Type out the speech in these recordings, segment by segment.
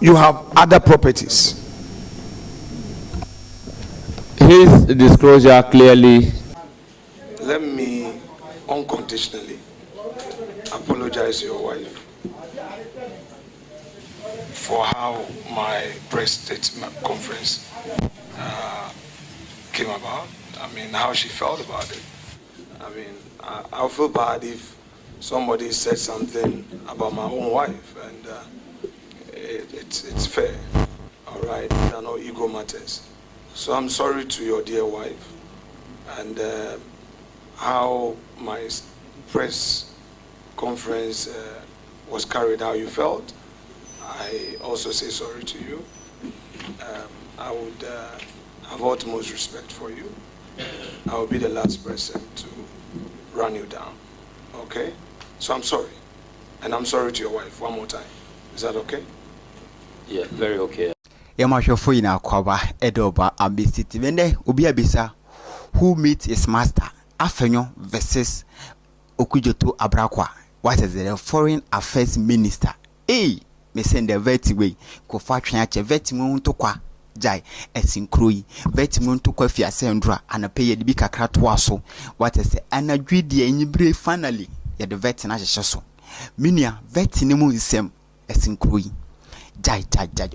You have other properties. His disclosure clearly. Let me unconditionally apologize to your wife for how my press statement conference came about. I mean, how she felt about it. I mean, I'll feel bad if somebody said something about my own wife, and it's fair, all right? There are no ego matters. So I'm sorry to your dear wife, and how my press conference was carried, how you felt. I also say sorry to you. I would have utmost respect for you. I will be the last person to run you down, okay? So I'm sorry, and I'm sorry to your wife one more time. Is that okay? Yeah, very okay. Yamashofo ina kwaba edoba ambisiti wende obi abisa who meets his master Afenyo versus Okudzeto Ablakwa. What is the foreign affairs minister? Me send the veti way ko fa twache veti mu to kwa jai esinkroi veti mu to kwa fiase ndra anape ye de bi kakra to aso. What is the anadwidi enyibre finally ye the veti na hyehyɛ so minia veti ne mu nsem esinkroi jai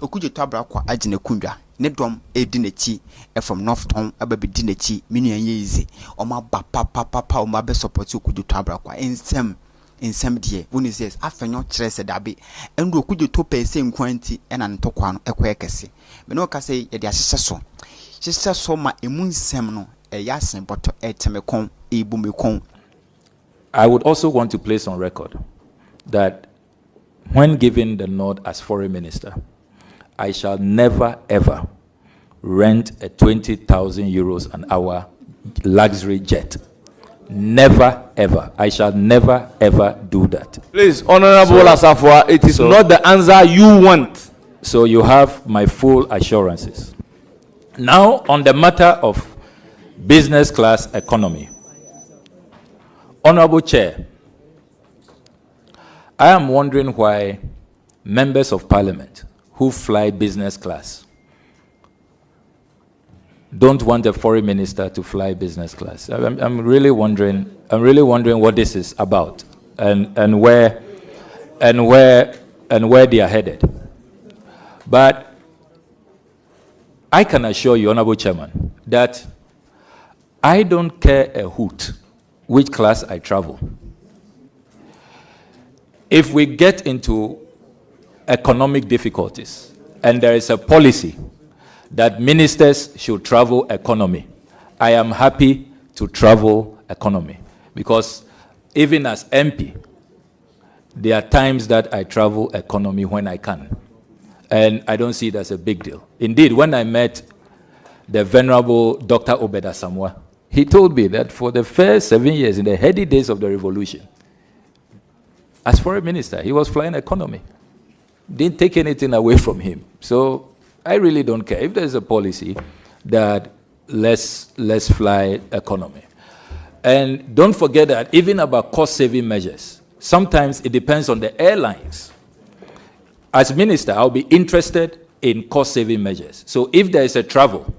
Okudzeto Ablakwa agine kundwa ne dom edi n'echi from North Town ababe di n'echi minia ye ize o ma ba papa o ma be support Okudzeto Ablakwa nsem die woni says Afenyo kyerɛ sɛ dabe endo Okudzeto pɛse nkwanti ɛna ntɔkwa no ɛkɔ ekese me no ka sɛ ye de ahyehyɛ so ma emu nsem no ɛyasen bɔtɔ ɛtemekon ebumekon. I would also want to place on record that when given the nod as foreign minister, I shall never ever rent a 20,000 euros an hour luxury jet. Never ever. I shall never ever do that. Please, Honorable Asafwa, it is not the answer you want. So you have my full assurances. Now, on the matter of business class economy, Honorable Chair, I am wondering why members of parliament who fly business class don't want a foreign minister to fly business class. I'm really wondering what this is about and where they are headed. But I can assure you, Honorable Chairman, that I don't care a hoot which class I travel. If we get into economic difficulties and there is a policy that ministers should travel economy, I am happy to travel economy, because even as MP, there are times that I travel economy when I can, and I don't see it as a big deal. Indeed, when I met the Venerable Dr. Obeda Samwa, he told me that for the first 7 years, in the heady days of the revolution, as foreign minister, he was flying economy. Didn't take anything away from him. So I really don't care. If there's a policy that let's fly economy. And don't forget that even about cost-saving measures, sometimes it depends on the airlines. As minister, I'll be interested in cost-saving measures. So if there is a travel,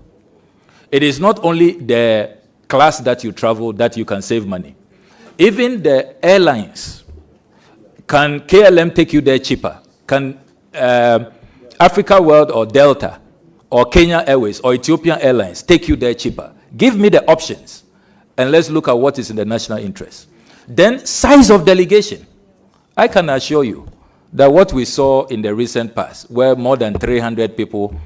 it is not only the class that you travel that you can save money. Even the airlines, can KLM take you there cheaper? Can Africa World or Delta or Kenya Airways or Ethiopian Airlines take you there cheaper? Give me the options and let's look at what is in the national interest. Then size of delegation. I can assure you that what we saw in the recent past, where more than 300 people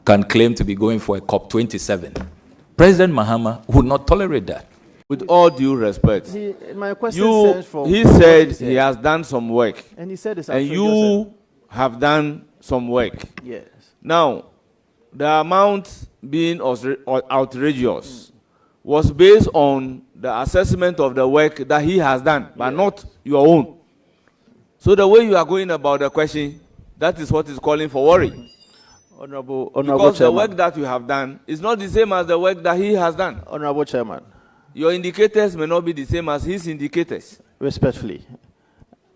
can claim to be going for a COP27, President Mahama would not tolerate that. With all due respect, my question he said he has done some work, and he said it's and you have done some work. Yes. Now, the amount being outrageous was based on the assessment of the work that he has done, but not your own. So the way you are going about the question, that is what is calling for worry. Honorable because Chairman, the work that you have done is not the same as the work that he has done. Honorable Chairman, your indicators may not be the same as his indicators. Respectfully,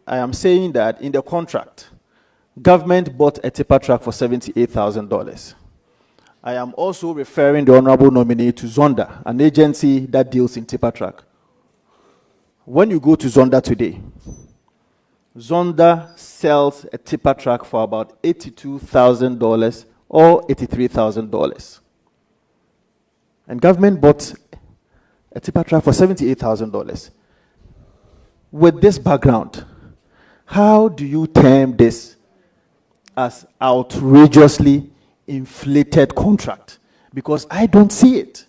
I am saying that in the contract, Government bought a tipper truck for $78,000. I am also referring the honorable nominee to Zonda, an agency that deals in tipper truck. When you go to Zonda today, Zonda sells a tipper truck for about $82,000 or $83,000. And government bought a tipper truck for $78,000. With this background, how do you term this as outrageously inflated contract? Because I don't see it.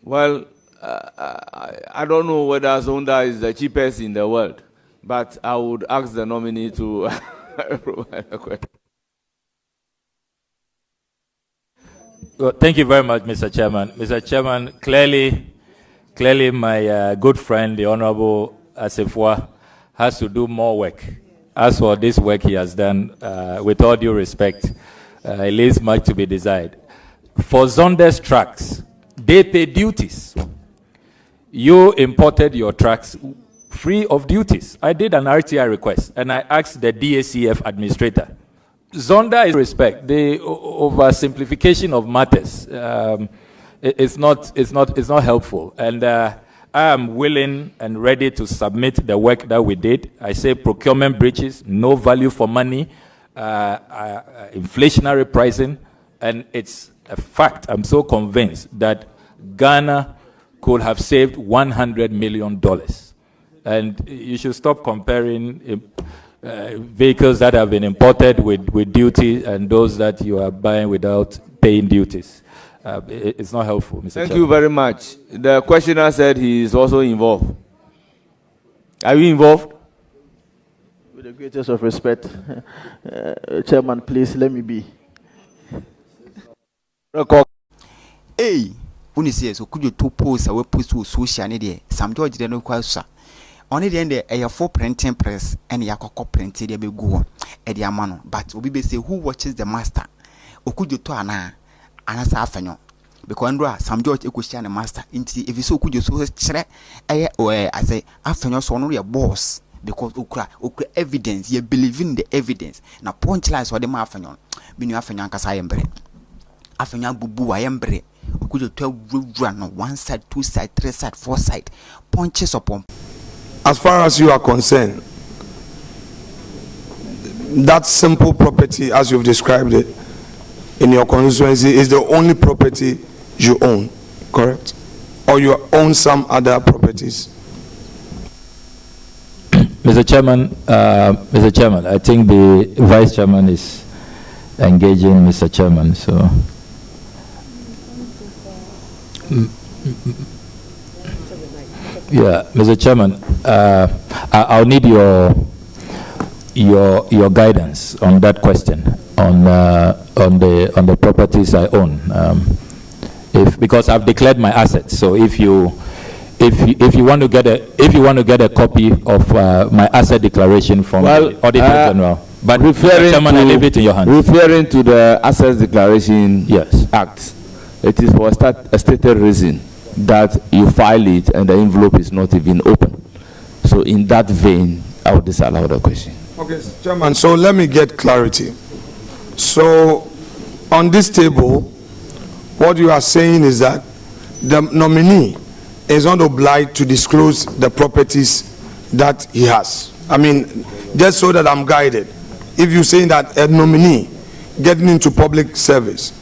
Well, I don't know whether Zonda is the cheapest in the world, but I would ask the nominee to provide a question. Well, thank you very much, Mr. Chairman. Mr. Chairman, clearly my good friend, the Honorable Asifwa, has to do more work. As for this work he has done, with all due respect, it leaves much to be desired. For Zonda's trucks, they pay duties. You imported your trucks free of duties. I did an RTI request, and I asked the DACF administrator. Zonda is respect. The oversimplification of matters it's not helpful. And I am willing and ready to submit the work that we did. I say procurement breaches, no value for money, inflationary pricing, and it's a fact. I'm so convinced that Ghana could have saved $100 million. And you should stop comparing vehicles that have been imported with duty and those that you are buying without paying duties. It's not helpful, Mr. Thank you very much. The questioner said he is also involved. Are you involved? With the greatest of respect, Chairman, please let me be. Hey, when you say so, could you two posts away post to social media? Some George didn't know quite so. Only the end a 4 printing press and Yakoko printed a big go at the amano. But we say who watches the master? Okudzeto ana anasa Afenyo. Because Andra some George question the master into if you so could you so chere I say Afenyo so no your boss because okra evidence you believe in the evidence. Na punchlines or the Afenyo. Binu Afenyo ankasa yembre. Afenyo bubu ayembre. Okudzeto run on 1 side, 2 side, 3 side, 4 side. Punches upon. As far as you are concerned, that simple property, as you've described it, in your constituency, is the only property you own, correct? Or you own some other properties? Mr. Chairman, I think the Vice Chairman is engaging Mr. Chairman, so. Yeah, Mr. Chairman, I'll need your guidance on that question on the properties I own. Because I've declared my assets, so if you want to get a copy of my asset declaration from the Auditor General, but Chairman, I leave it in your hands. Referring to the Assets Declaration Act, it is for a stated reason that you file it and the envelope is not even open. So in that vein, I would disallow the question. Okay, Chairman, so let me get clarity. So on this table, what you are saying is that the nominee is not obliged to disclose the properties that he has. I mean, just so that I'm guided. If you're saying that a nominee getting into public service,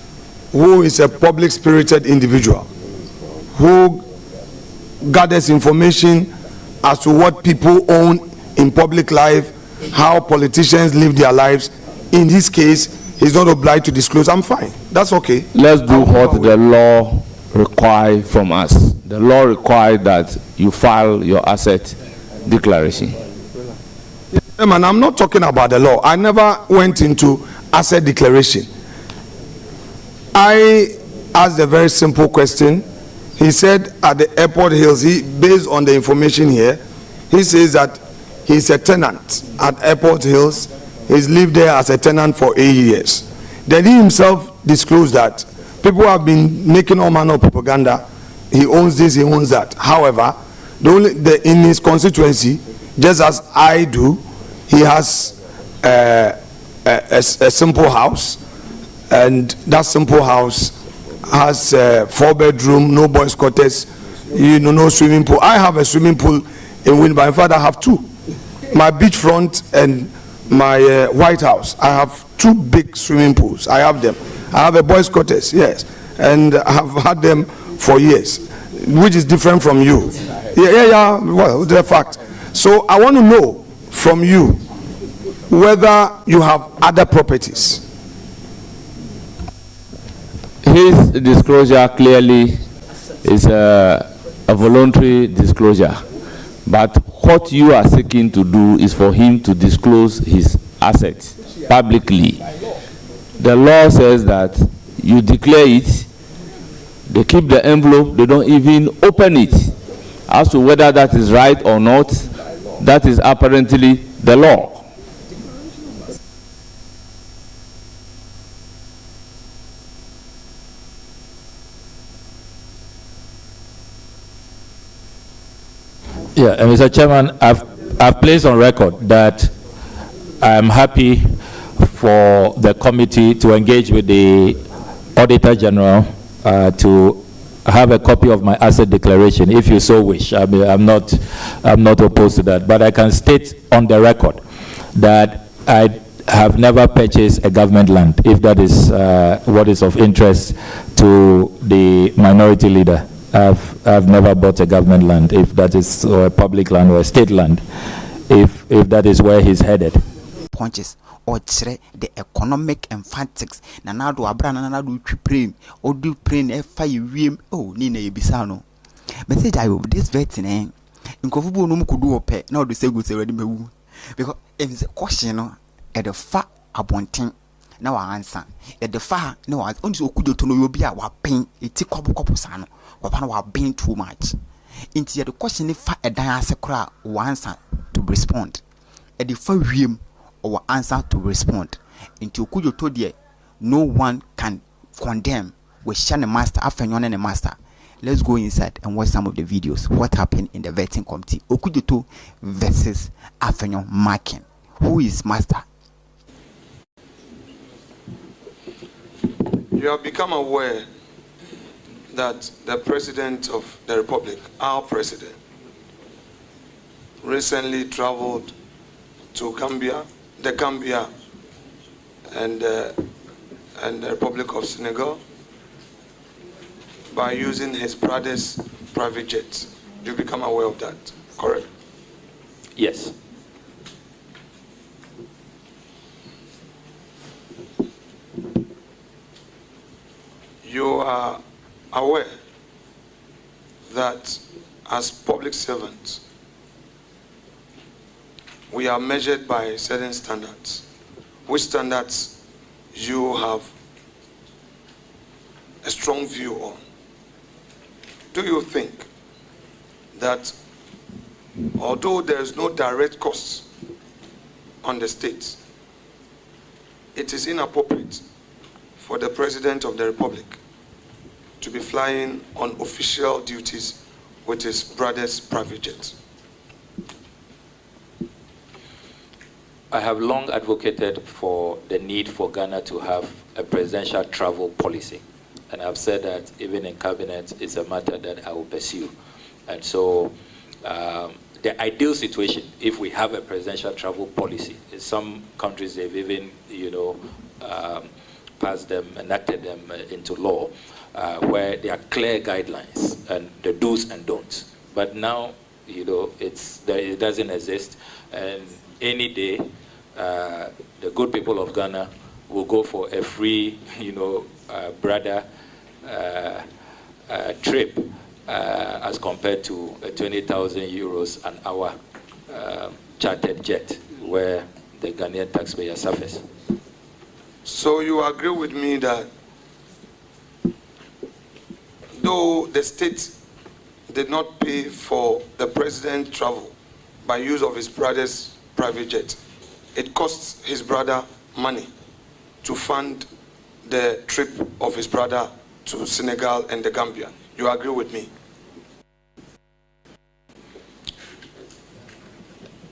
who is a public-spirited individual, who gathers information as to what people own in public life, how politicians live their lives. In this case, he's not obliged to disclose. I'm fine. That's okay. Let's do what the law requires from us. The law requires that you file your asset declaration. Yeah, man, I'm not talking about the law. I never went into asset declaration. I asked a very simple question. He said at the Airport Hills, based on the information here, he says that he's a tenant at Airport Hills. He's lived there as a tenant for 8 years. Then he himself disclosed that people have been making all manner of propaganda. He owns this, he owns that. However, in his constituency, just as I do, he has a simple house, and that simple house has 4-bedroom, no boys' quarters, no swimming pool. I have a swimming pool in Winneba. In fact, I have two. My beachfront and my White House. I have 2 big swimming pools. I have them. I have a boys' quarters, yes, and I have had them for years, which is different from you. Yeah. Well, the fact. So I want to know from you whether you have other properties. His disclosure clearly is a voluntary disclosure, but what you are seeking to do is for him to disclose his assets publicly. The law says that you declare it, they keep the envelope, they don't even open it. As to whether that is right or not, that is apparently the law. Yeah, and Mr. Chairman, I've placed on record that I am happy for the committee to engage with the Auditor General to have a copy of my asset declaration, if you so wish. I mean, I'm not opposed to that, but I can state on the record that I have never purchased a government land, if that is what is of interest to the minority leader. I've never bought a government land, if that is or a public land or a state land, if that is where he's headed. Punches or the economic emphasis. Nanado abrana nanado prime or do print a 5 year. Oh, Nina Bisano. Message I will this vetting in Kofubu no could do a pet, now the say good already because if it's a question at the far abonting. Now I answer at the far no I only Okudzeto no you be a pain a tick couple sano. Wapana being too much. Into the question if a dance cry or answer to respond. At the first realm or answer to respond. Into Okudzeto dear, no one can condemn with Shana Master Afenyo and a master. Let's go inside and watch some of the videos. What happened in the vetting committee? Okudzeto versus Afenyo-Markin. Who is master? You have become aware that the President of the Republic, our President, recently traveled to Gambia, and the Republic of Senegal by using his brother's private jet. You become aware of that, correct? Yes. You are aware that as public servants, we are measured by certain standards. Which standards you have a strong view on? Do you think that although there is no direct cost on the state, it is inappropriate for the President of the Republic to be flying on official duties with his brother's private jet? I have long advocated for the need for Ghana to have a presidential travel policy. And I've said that even in cabinet, it's a matter that I will pursue. And so the ideal situation, if we have a presidential travel policy, in some countries they've even, passed them, enacted them into law, where there are clear guidelines and the do's and don'ts. But now, it doesn't exist, and any day, the good people of Ghana will go for a free, brother trip as compared to 20,000 euros an hour chartered jet, where the Ghanaian taxpayer suffers. So you agree with me that though the state did not pay for the president's travel by use of his brother's private jet, it costs his brother money to fund the trip of his brother to Senegal and the Gambia? You agree with me?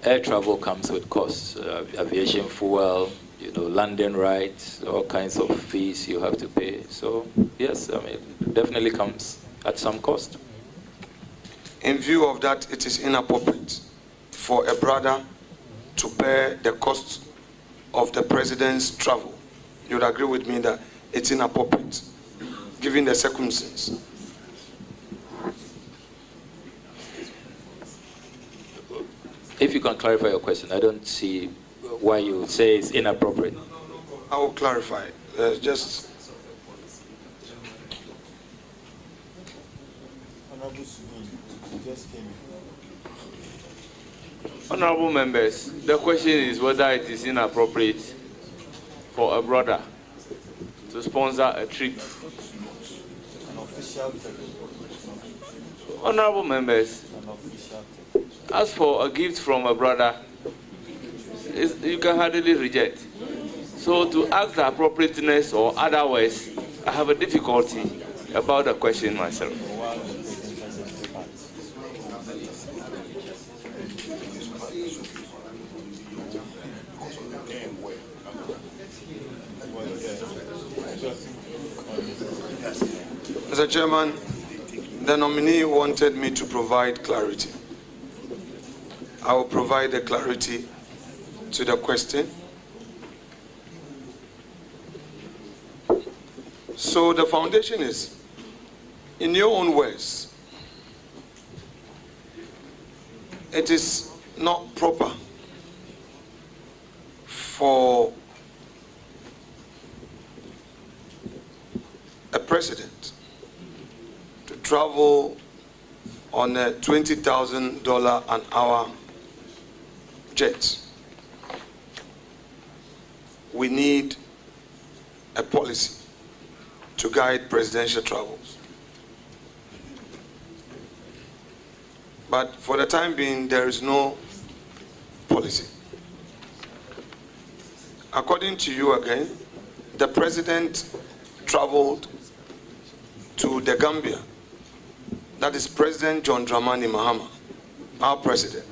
Air travel comes with costs, aviation fuel, landing rights, all kinds of fees you have to pay. So yes, I mean, it definitely comes at some cost. In view of that, it is inappropriate for a brother to bear the cost of the president's travel. You would agree with me that it's inappropriate, given the circumstances. If you can clarify your question, I don't see why you say it's inappropriate. I will clarify. Just Honorable members, the question is whether it is inappropriate for a brother to sponsor a trip. Honorable members, as for a gift from a brother, you can hardly reject. So to ask the appropriateness or otherwise, I have a difficulty about the question myself. Mr. Chairman, the nominee wanted me to provide clarity. I will provide the clarity to the question. So the foundation is, in your own words, it is not proper for a president to travel on a $20,000 an hour jet. We need a policy to guide presidential travels. But for the time being, there is no policy. According to you again, the president traveled to the Gambia. That is President John Dramani Mahama, our president,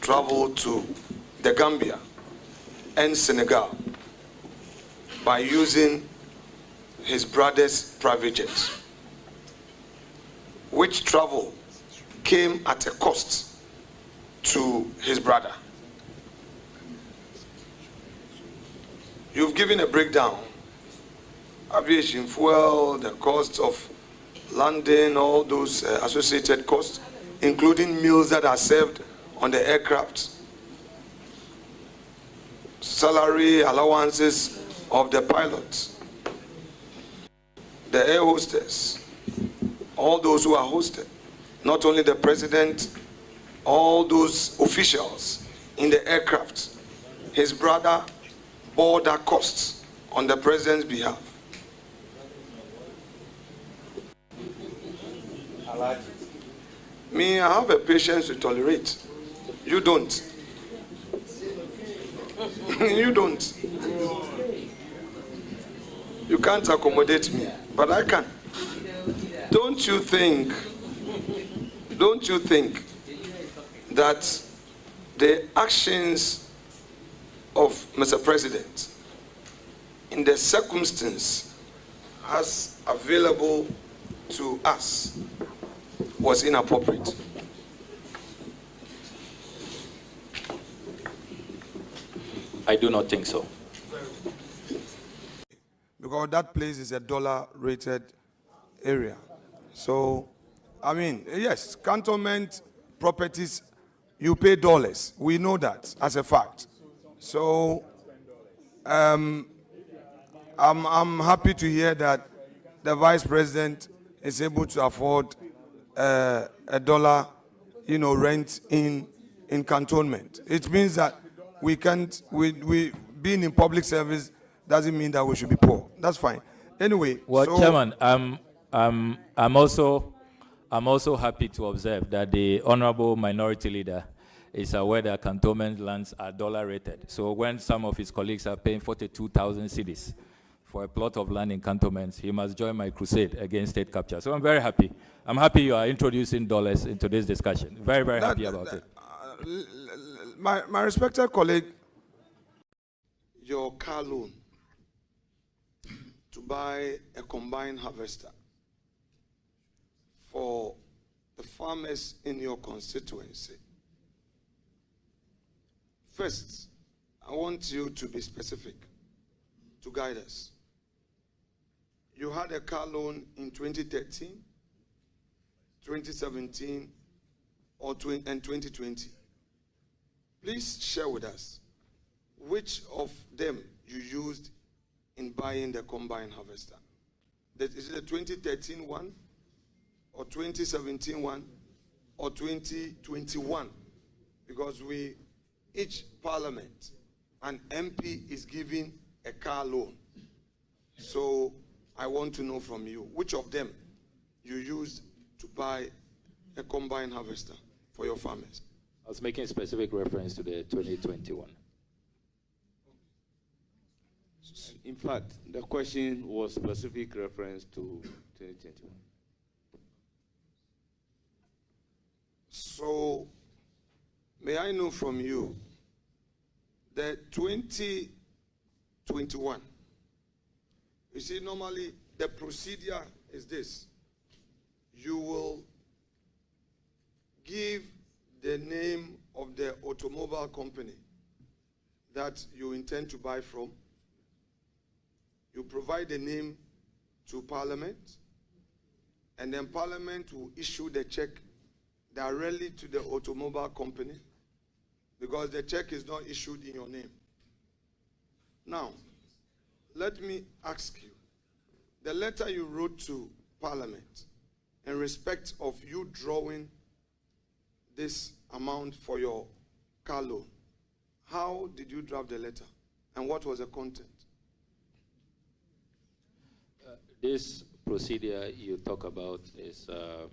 traveled to the Gambia and Senegal by using his brother's private jet, which travel came at a cost to his brother. You've given a breakdown: aviation fuel, the cost of landing, all those associated costs, including meals that are served on the aircraft, salary allowances of the pilots, the air hostess, all those who are hosted, not only the president, all those officials in the aircraft. His brother bore that cost on the president's behalf. Me, I have a patience to tolerate. You don't. You don't. You can't accommodate me, but I can. Don't you think that the actions of Mr. President in the circumstance as available to us was inappropriate? I do not think so. Because that place is a dollar-rated area. So, I mean, yes, cantonment properties, you pay dollars. We know that as a fact. So, I'm happy to hear that the Vice President is able to afford a dollar, rent in cantonment. It means that we can't, we being in public service doesn't mean that we should be poor. That's fine. Anyway. Well, so, Chairman, I'm also happy to observe that the Honorable Minority Leader is aware that cantonment lands are dollar rated. So when some of his colleagues are paying 42,000 cedis for a plot of land in cantonments, he must join my crusade against state capture. So I'm very happy. I'm happy you are introducing dollars into this discussion. Very, very happy about it. my respected colleague, your car loan to buy a combined harvester for the farmers in your constituency. First, I want you to be specific, to guide us. You had a car loan in 2013, 2017, and 2020. Please share with us which of them you used in buying the combine harvester. Is it the 2013 one, or 2017 one, or 2021? Because each parliament, an MP is giving a car loan. So I want to know from you, which of them you used to buy a combine harvester for your farmers? I was making a specific reference to the 2021. In fact, the question was specific reference to 2021. So, may I know from you, the 2021, you see, normally the procedure is this. You will give the name of the automobile company that you intend to buy from. You provide the name to Parliament, and then Parliament will issue the check directly to the automobile company, because the check is not issued in your name. Now, let me ask you, the letter you wrote to Parliament in respect of you drawing this amount for your car loan, how did you draft the letter, and what was the content? This procedure you talk about is a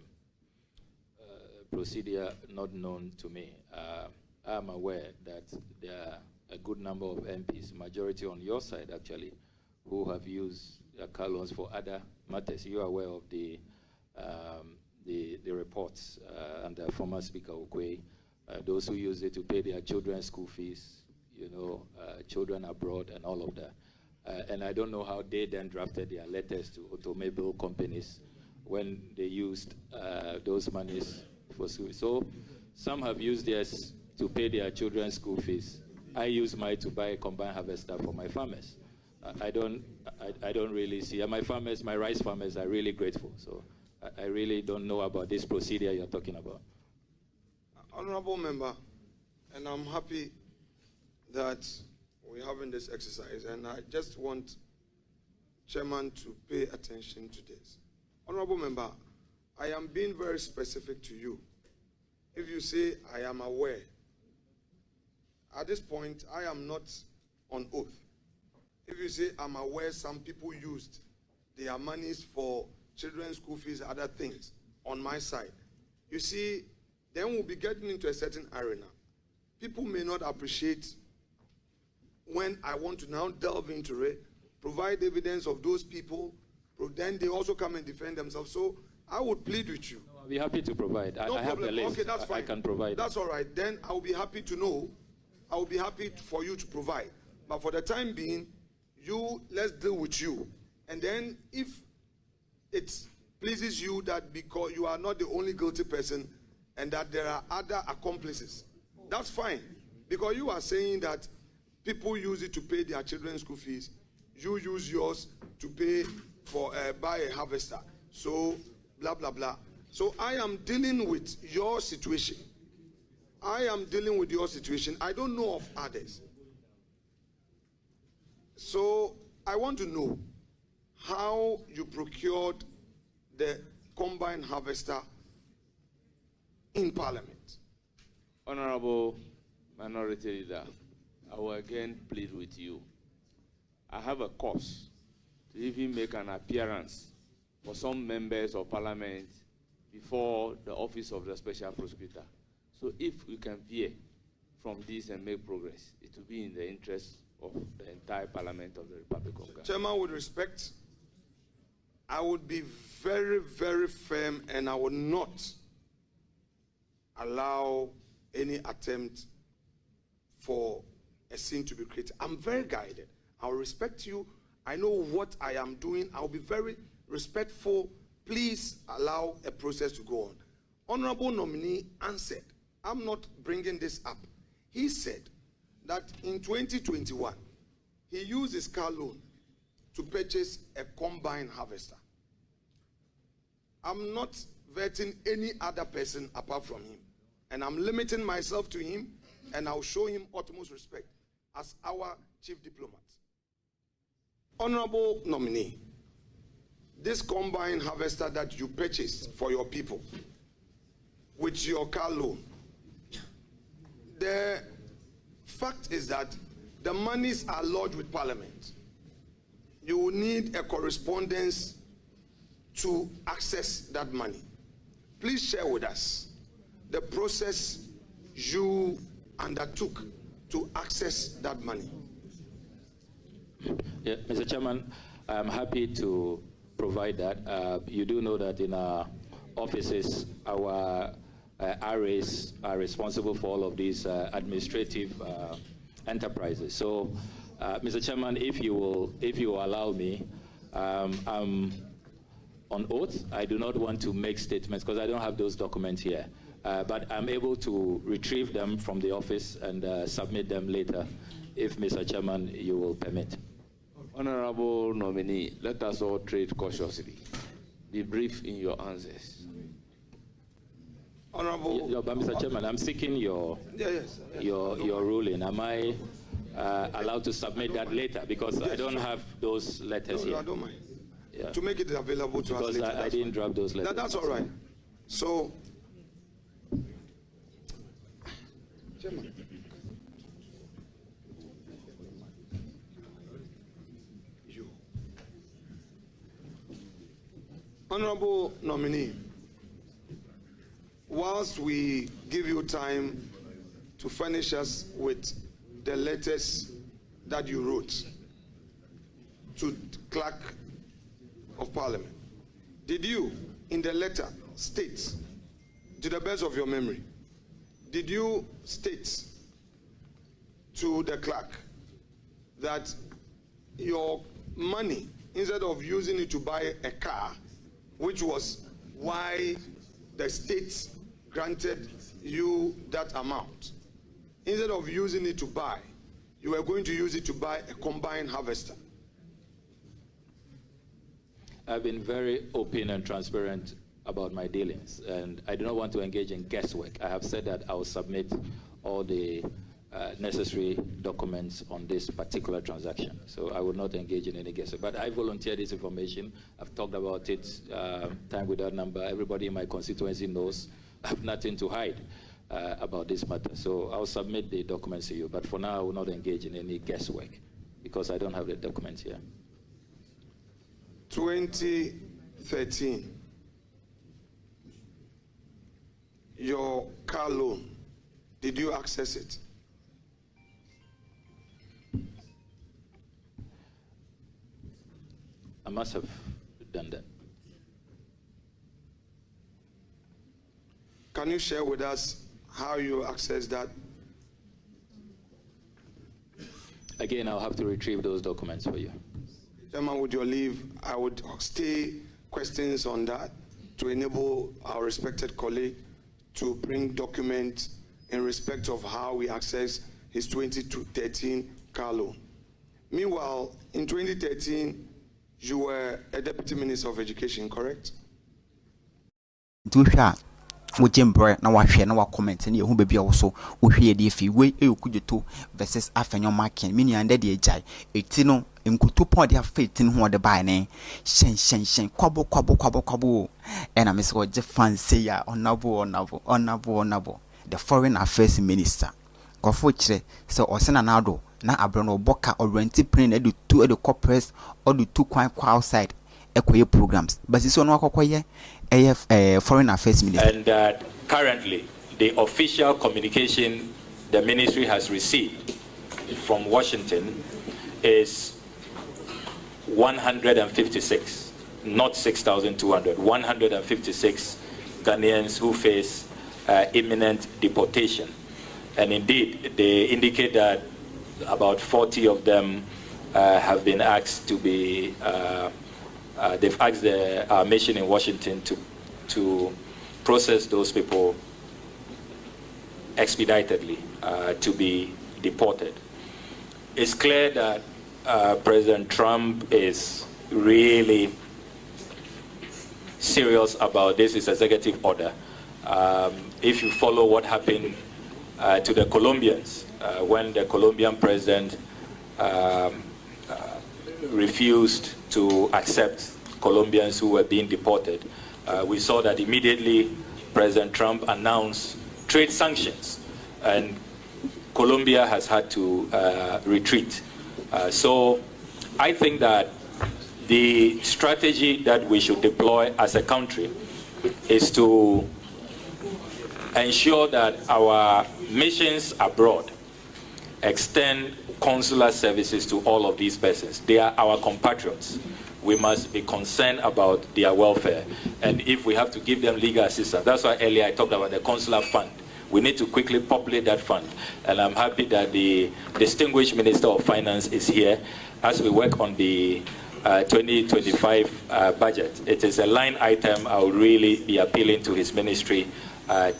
procedure not known to me. I am aware that there are a good number of MPs, majority on your side actually, who have used car loans for other matters. You are aware of the reports under former Speaker Okwe, those who use it to pay their children's school fees, children abroad and all of that. And I don't know how they then drafted their letters to automobile companies when they used those monies for school. So some have used theirs to pay their children's school fees. I use mine to buy a combined harvester for my farmers. I don't really see, and my farmers, my rice farmers are really grateful. So I really don't know about this procedure you're talking about. Honorable member, and I'm happy that we're having this exercise, and I just want Chairman to pay attention to this. Honorable member, I am being very specific to you. If you say, I am aware, at this point, I am not on oath. If you say, I'm aware some people used their monies for children's school fees, other things, on my side, you see, then we'll be getting into a certain arena. People may not appreciate when I want to now delve into it, provide evidence of those people, then they also come and defend themselves. So I would plead with you. No, I'll be happy to provide. No I have the list. Okay, that's fine. I can provide. That's all right. Then I'll be happy to know. I'll be happy for you to provide. But for the time being, let's deal with you. And then if it pleases you that because you are not the only guilty person and that there are other accomplices, that's fine. Because you are saying that people use it to pay their children's school fees. You use yours to pay for buy a harvester. So blah blah blah. So I am dealing with your situation. I am dealing with your situation. I don't know of others. So I want to know how you procured the combine harvester in Parliament. Honorable Minority Leader, I will again plead with you. I have a cause to even make an appearance for some members of Parliament before the office of the Special Prosecutor. So if we can veer from this and make progress, it will be in the interest of the entire Parliament of the Republic of Ghana. Chairman, with respect, I would be very, very firm, and I would not allow any attempt for a scene to be created. I'm very guided. I'll respect you. I know what I am doing. I'll be very respectful. Please allow a process to go on. Honorable nominee answered, I'm not bringing this up. He said that in 2021, he used his car loan to purchase a combine harvester. I'm not vetting any other person apart from him. And I'm limiting myself to him, and I'll show him utmost respect as our chief diplomat. Honorable nominee, this combine harvester that you purchased for your people with your car loan, the fact is that the monies are lodged with Parliament. You will need a correspondence to access that money. Please share with us the process you undertook to access that money. Yeah, Mr. Chairman, I'm happy to provide that. You do know that in our offices, our RAs are responsible for all of these administrative enterprises. So, Mr. Chairman, if you will allow me, I'm on oath. I do not want to make statements because I don't have those documents here. But I'm able to retrieve them from the office and submit them later, if Mr. Chairman, you will permit. Honorable nominee, let us all trade cautiously. Be brief in your answers. Honorable. Yeah, but Mr. Chairman, I'm seeking your ruling. Am I allowed to submit that later? Because I don't have those letters here. No, I don't mind. Yeah. To make it available to us later. Because I didn't drop those letters. That's all right. So, Chairman. Honorable nominee, whilst we give you time to furnish us with the letters that you wrote to the Clerk of Parliament, did you, in the letter, state, to the best of your memory, did you state to the clerk that your money, instead of using it to buy a car, which was why the state granted you that amount, instead of using it to buy, you were going to use it to buy a combine harvester? I've been very open and transparent about my dealings, and I do not want to engage in guesswork. I have said that I will submit all the necessary documents on this particular transaction. So I will not engage in any guesswork. But I volunteered this information. I've talked about it time without number. Everybody in my constituency knows I have nothing to hide about this matter. So I'll submit the documents to you. But for now, I will not engage in any guesswork because I don't have the documents here. 2013, your car loan, did you access it? I must have done that. Can you share with us how you access that? Again, I'll have to retrieve those documents for you. Chairman, with your leave, I would stay questions on that to enable our respected colleague to bring documents in respect of how we access his 2013 car loan. Meanwhile, in 2013, you were a Deputy Minister of Education, correct? Mujimbre na wahwe na wa comment na yehu bebia wo so wohwe de fi we Okudzeto versus Afenyo-Markin mini ande de ejai eti no nkutu pon de afetin ho de bai ne shen kwabo ena me so je fancy ya honorable the Foreign Affairs Minister kofo kire se osena na ado na abro no boka orienti plane na de two de corporate or the two kwa outside ekoye programs but so no akokoye Foreign Affairs Minister. And currently, the official communication the ministry has received from Washington is 156, not 6,200, 156 Ghanaians who face imminent deportation. And indeed, they indicate that about 40 of them have been asked to be, they've asked our mission in Washington to process those people expeditedly to be deported. It's clear that President Trump is really serious about this executive order. If you follow what happened to the Colombians when the Colombian president refused to accept Colombians who were being deported, we saw that immediately President Trump announced trade sanctions, and Colombia has had to retreat. So I think that the strategy that we should deploy as a country is to ensure that our missions abroad extend consular services to all of these persons. They are our compatriots. We must be concerned about their welfare. And if we have to give them legal assistance, that's why earlier I talked about the consular fund. We need to quickly populate that fund. And I'm happy that the distinguished Minister of Finance is here as we work on the 2025 budget. It is a line item I would really be appealing to his ministry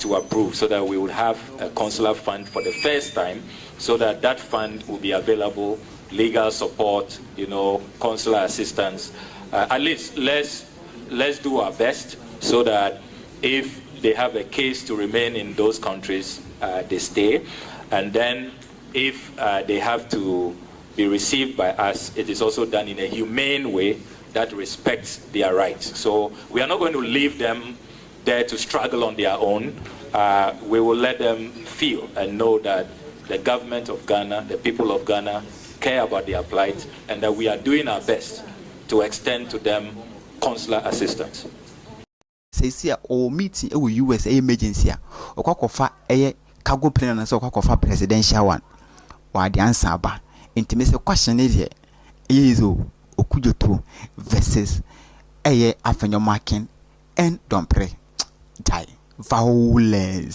to approve, so that we would have a consular fund for the first time, so that that fund will be available, legal support, consular assistance. At least let's do our best so that if they have a case to remain in those countries, they stay. And then if they have to be received by us, it is also done in a humane way that respects their rights. So we are not going to leave them there to struggle on their own. We will let them feel and know that the government of Ghana, the people of Ghana, care about their plight, and that we are doing our best to extend to them consular assistance. Say or meeting a US emergency, or Kokofa a cargo plane and so Kokofa presidential one. Why the answer ba? Intimate question is here. Hon Okudzeto versus Afenyo-Markin and don't pray. Die. Violence.